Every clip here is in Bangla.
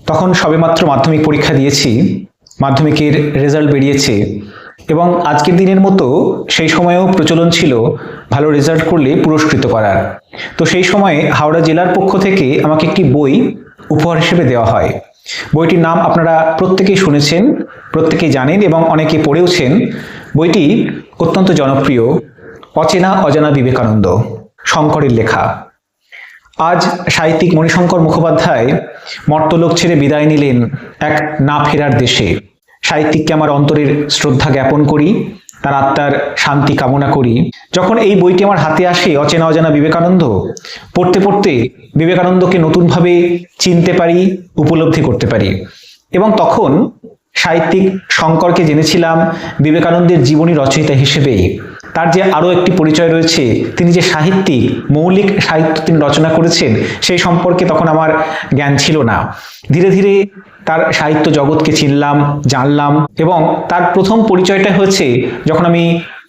তখন সবেমাত্র মাধ্যমিক পরীক্ষা দিয়েছি, মাধ্যমিকের রেজাল্ট বেরিয়েছে এবং আজকের দিনের মতো সেই সময়েও প্রচলন ছিল ভালো রেজাল্ট করলে পুরস্কৃত করার। তো সেই সময়ে হাওড়া জেলার পক্ষ থেকে আমাকে একটি বই উপহার হিসেবে দেওয়া হয়। বইটির নাম আপনারা প্রত্যেকেই শুনেছেন, প্রত্যেকেই জানেন এবং অনেকে পড়েওছেন। বইটি অত্যন্ত জনপ্রিয়, অচেনা অজানা বিবেকানন্দ, শঙ্করের লেখা। আজ সাহিত্যিক মণিশঙ্কর মুখোপাধ্যায় মর্তলোক ছেড়ে বিদায় নিলেন এক না ফেরার দেশে। সাহিত্যিককে আমার অন্তরের শ্রদ্ধা জ্ঞাপন করি, তার আত্মার শান্তি কামনা করি। যখন এই বইটি আমার হাতে আসে, অচেনা অজানা বিবেকানন্দ, পড়তে পড়তে বিবেকানন্দকে নতুনভাবে চিনতে পারি, উপলব্ধি করতে পারি। এবং তখন সাহিত্যিক শঙ্করকে জেনেছিলাম বিবেকানন্দের জীবনী রচয়িতা হিসেবেই। তার যে আরও একটি পরিচয় রয়েছে, তিনি যে সাহিত্যিক, মৌলিক সাহিত্য তিনি রচনা করেছেন, সেই সম্পর্কে তখন আমার জ্ঞান ছিল না। ধীরে ধীরে তার সাহিত্য জগৎকে চিনলাম, জানলাম এবং তার প্রথম পরিচয়টা হয়েছে যখন আমি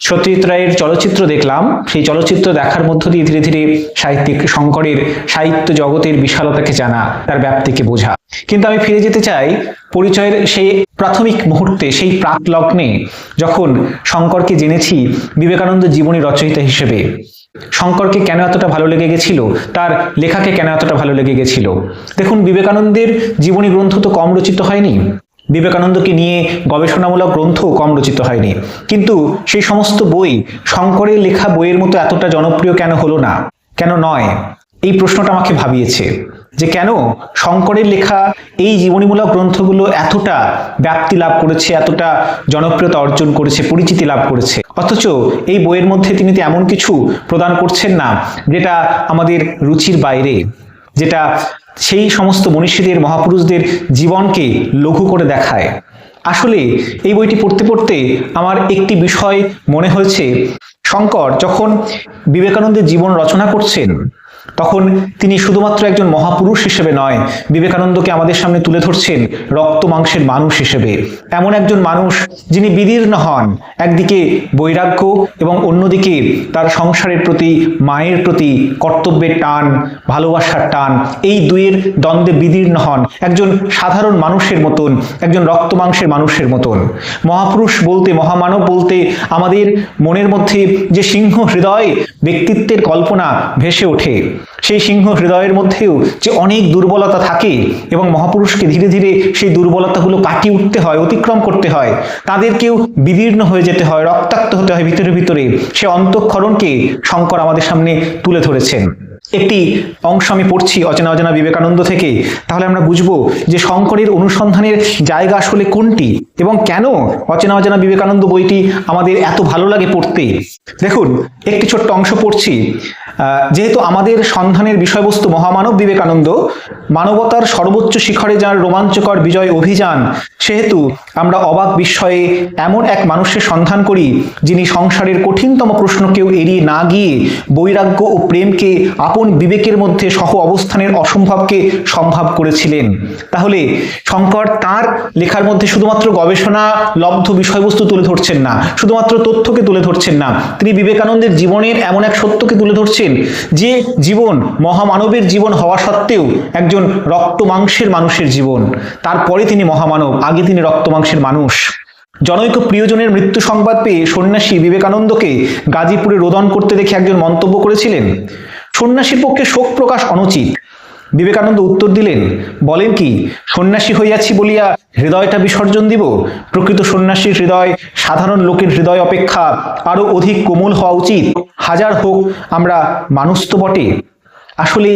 সত্যজিৎ রায়ের চলচ্চিত্র দেখলাম। সেই চলচ্চিত্র দেখার মধ্য দিয়ে ধীরে ধীরে সাহিত্যিক শঙ্করের সাহিত্য জগতের বিশালতাকে জানা, তার ব্যাপ্তিকে বোঝা। কিন্তু আমি ফিরে যেতে চাই পরিচয়ের সেই প্রাথমিক মুহূর্তে, সেই প্রাক লগ্নে, যখন শঙ্করকে জেনেছি বিবেকানন্দ জীবনী রচয়িতা হিসেবে। শঙ্করকে কেন এতটা ভালো লেগে গেছিল, তার লেখাকে কেন এতটা ভালো লেগে গেছিল? দেখুন, বিবেকানন্দের জীবনী গ্রন্থ তো কম রচিত হয়নি, বিবেকানন্দকে নিয়ে গবেষণামূলক গ্রন্থও কম রচিত হয়নি, কিন্তু সেই সমস্ত বই শঙ্করের লেখা বইয়ের মতো এতটা জনপ্রিয় কেন হলো না, কেন নয়? এই প্রশ্নটা আমাকে ভাবিয়েছে যে কেন শঙ্করের লেখা এই জীবনীমূলক গ্রন্থগুলো এতটা ব্যাপ্তি লাভ করেছে, এতটা জনপ্রিয়তা অর্জন করেছে, পরিচিতি লাভ করেছে, অথচ এই বইয়ের মধ্যে তিনি তো এমন কিছু প্রদান করছেন না যেটা আমাদের রুচির বাইরে, যেটা সেই সমস্ত মনীষীদের, মহাপুরুষদের জীবনকে লঘু করে দেখায়। আসলে এই বইটি পড়তে পড়তে আমার একটি বিষয় মনে হয়েছে, শঙ্কর যখন বিবেকানন্দের জীবন রচনা করছেন তখন তিনি শুধুমাত্র একজন মহাপুরুষ হিসেবে নয়, বিবেকানন্দকে আমাদের সামনে তুলে ধরছেন রক্ত মাংসের মানুষ হিসেবে। এমন একজন মানুষ যিনি বিদীর্ণ হন, একদিকে বৈরাগ্য এবং অন্যদিকে তার সংসারের প্রতি, মায়ের প্রতি কর্তব্যের টান, ভালোবাসার টান, এই দুইয়ের দ্বন্দ্বে বিদীর্ণ হন, একজন সাধারণ মানুষের মতন, একজন রক্ত মাংসের মানুষের মতন। মহাপুরুষ বলতে, মহামানব বলতে আমাদের মনের মধ্যে যে সিংহ হৃদয় ব্যক্তিত্বের কল্পনা ভেসে ওঠে, সেই সিংহ হৃদয়ের মধ্যেও যে অনেক দুর্বলতা থাকে এবং মহাপুরুষকে ধীরে ধীরে সেই দুর্বলতাগুলো কাটিয়ে উঠতে হয়, অতিক্রম করতে হয়, তাদেরকেও বিদীর্ণ হয়ে যেতে হয়, রক্তাক্ত হতে হয় ভিতরে ভিতরে, সে অন্তঃক্ষরণকে শঙ্কর আমাদের সামনে তুলে ধরেছেন। একটি অংশ আমি পড়ছি অচেনা অজানা বিবেকানন্দ থেকে, তাহলে আমরা বুঝবো যে শঙ্করের অনুসন্ধানের জায়গা আসলে কোনটি এবং কেন অচেনা অজানা বিবেকানন্দ বইটি আমাদের এত ভালো লাগে পড়তে। দেখুন, একটি ছোট্ট অংশ পড়ছি। যেহেতু আমাদের সন্ধানের বিষয়বস্তু মহামানব বিবেকানন্দ, মানবতার সর্বোচ্চ শিখরে যার রোমাঞ্চকর বিজয় অভিযান, সেহেতু আমরা অবাক বিস্ময়ে এমন এক মানুষের সন্ধান করি যিনি সংসারের কঠিনতম প্রশ্নকেও এড়িয়ে না গিয়ে বৈরাগ্য ও প্রেমকে আপন বিবেকের মধ্যে সহ অবস্থানের অসম্ভবকে সম্ভব করেছিলেন। তাহলে শঙ্কর তার লেখার মধ্যে শুধুমাত্র গবেষণা লব্ধ বিষয়বস্তু তুলে ধরছেন না, শুধুমাত্র তথ্যকে তুলে ধরছেন না, তিনি বিবেকানন্দের জীবনের এমন এক সত্যকে তুলে ধরছেন যে জীবন মহামানবের জীবন হওয়া সত্ত্বেও একজন রক্ত মাংসের মানুষের জীবন। তারপরে তিনি মহামানব, আগে তিনি রক্ত মাংসের মানুষ। জনৈক প্রিয়জনের মৃত্যু সংবাদ পেয়ে সন্ন্যাসী বিবেকানন্দকে গাজীপুরে রোদন করতে দেখে একজন মন্তব্য করেছিলেন, সন্ন্যাসীর পক্ষে শোক প্রকাশ অনুচিত। বিবেকানন্দ উত্তর দিলেন, বলেন কি, সন্ন্যাসী হইয়াছি বলিয়া হৃদয়টা বিসর্জন দিব? প্রকৃত সন্ন্যাসীর হৃদয় সাধারণ লোকের হৃদয় অপেক্ষা আরো অধিক কোমল হওয়া উচিত। হাজার হোক আমরা মানুষ তো বটে। আসলে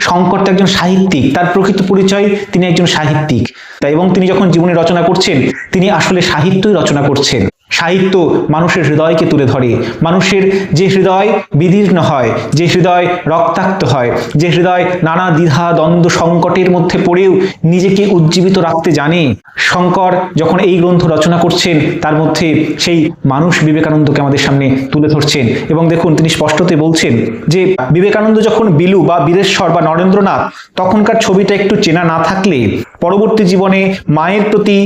শঙ্কর তো একজন সাহিত্যিক, তার প্রকৃত পরিচয় তিনি একজন সাহিত্যিক। তাই এবং তিনি যখন জীবনী রচনা করছেন, তিনি আসলে সাহিত্যই রচনা করছেন। সাহিত্য মানুষের হৃদয়কে তুলে ধরে, মানুষের যে হৃদয় বিদীর্ণ হয়, যে হৃদয় রক্তাক্ত হয়, যে হৃদয় নানা দ্বিধা দ্বন্দ্ব সংকটের মধ্যে পড়েও নিজেকে উজ্জীবিত রাখতে জানে। শঙ্কর যখন এই গ্রন্থ রচনা করছেন, তার মধ্যে সেই মানুষ বিবেকানন্দকে আমাদের সামনে তুলে ধরছেন। এবং দেখুন, তিনি স্পষ্টতই বলছেন যে বিবেকানন্দ যখন বিলু বা বীরেশ্বর বা নরেন্দ্রনাথ, তখনকার ছবিটা একটু চেনা না থাকলে পরবর্তী জীবনে মায়ের প্রতি,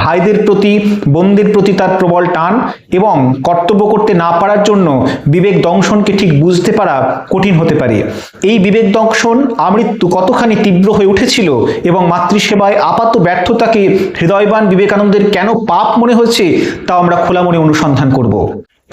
ভাইদের প্রতি, বোনদের প্রতি তার প্রবল টান এবং কর্তব্য করতে না পারার জন্য বিবেক দংশনকে ঠিক বুঝতে পারা কঠিন হতে পারে। এই বিবেক দংশন আমৃত্যু কতখানি তীব্র হয়ে উঠেছিল এবং মাতৃসেবায় আপাত ব্যর্থতাকে হৃদয়বান বিবেকানন্দের কেন পাপ মনে হয়েছে তাও আমরা খোলা মনে অনুসন্ধান করব।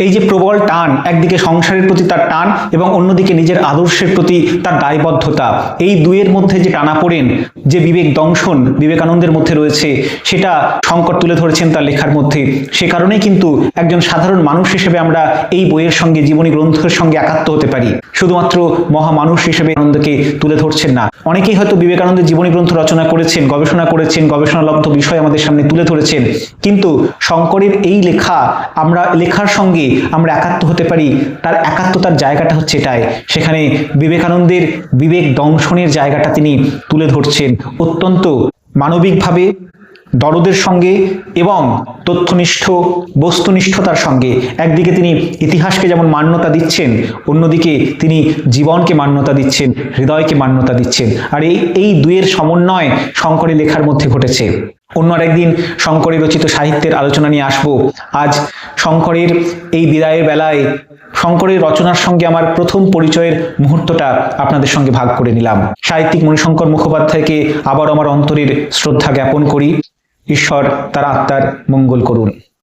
এই যে প্রবল টান, একদিকে সংসারের প্রতি তার টান এবং অন্যদিকে নিজের আদর্শের প্রতি তার দায়বদ্ধতা, এই দুয়ের মধ্যে যে টানাপোড়েন, যে বিবেক দংশন বিবেকানন্দের মধ্যে রয়েছে সেটা শঙ্কর তুলে ধরেছেন তার লেখার মধ্যে। সে কারণেই কিন্তু একজন সাধারণ মানুষ হিসেবে আমরা এই বইয়ের সঙ্গে, জীবনী গ্রন্থের সঙ্গে একাত্ম হতে পারি। শুধুমাত্র মহামানুষ হিসেবে আনন্দকে তুলে ধরছেন না, অনেকেই হয়তো বিবেকানন্দের জীবনী গ্রন্থ রচনা করেছেন, গবেষণালব্ধ বিষয় আমাদের সামনে তুলে ধরেছেন, কিন্তু শঙ্করের এই লেখার সঙ্গে আমরা একাত্ম হতে পারি। তার একাত্মতার জায়গাটা হচ্ছে এটাই, সেখানে বিবেকানন্দের বিবেক দংশনের জায়গাটা তিনি তুলে ধরছেন অত্যন্ত মানবিকভাবে, দরদের সঙ্গে এবং তথ্যনিষ্ঠ বস্তুনিষ্ঠতার সঙ্গে। একদিকে তিনি ইতিহাসকে যেমন মান্যতা দিচ্ছেন, অন্যদিকে তিনি জীবনকে মান্যতা দিচ্ছেন, হৃদয়কে মান্যতা দিচ্ছেন। আর এই দুয়ের সমন্বয় শঙ্করের লেখার মধ্যে ঘটেছে। অন্য আরেকদিন শঙ্করের রচিত সাহিত্যের আলোচনা নিয়ে আসবো। আজ শঙ্করের এই বিদায়ের বেলায় শঙ্করের রচনার সঙ্গে আমার প্রথম পরিচয়ের মুহূর্তটা আপনাদের সঙ্গে ভাগ করে নিলাম। সাহিত্যিক মণিশঙ্কর মুখোপাধ্যায়কে আবার আমার অন্তরের শ্রদ্ধা জ্ঞাপন করি। ঈশ্বর তার আত্মার মঙ্গল করুন।